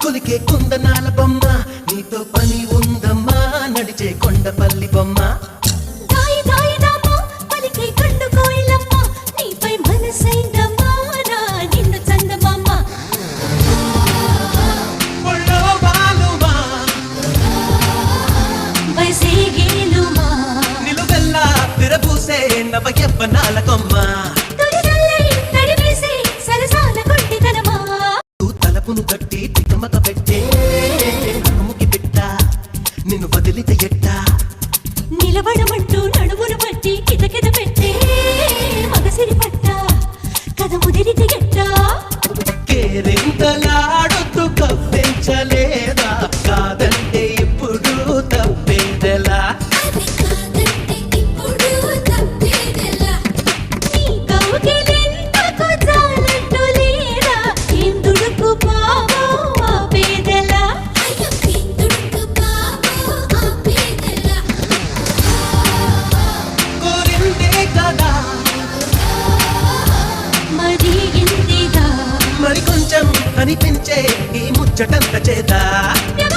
కులికే కుందనాల బొమ్మ నీతో పని ఉందమ్మా నడిచే కొండపల్లి బొమ్మ దాయి దాయి దామో పలికే కండు కోయిలమ్మ నీపై మనసైందమ్మా నా నిన్ను చందమామ ఒళ్ళో బాలుమా వైసేగేలుమా నిలువెల్లా విరబూసే నవ యవ్వనాల కొమ్మ తొలిదల్లై తడివేసే సరసాల కొంటితనమా తలపును కట్టి తికమక పెట్టే నడుముకి పెట్ట నిన్ను వదిలితే ఎట్టా నిలబడమంటూ నడుమును పట్టి కితకిత పెట్టే మగసిరి పట్ట కథ ముదిరితే ఎట్ట కేరింతలాడుతూ కవ్వించలేదా కాదంటే ఇప్పుడు తప్పేదెలా నీ కౌగిలింతకు జాలంటూ లేదా ఇందుడుకు బావో ఆపేదెలా కోరిందే కదా మరి ఇందిగా మరి కొంచెం అనిపించే ఈ ముచ్చటంత చేత వ్యవ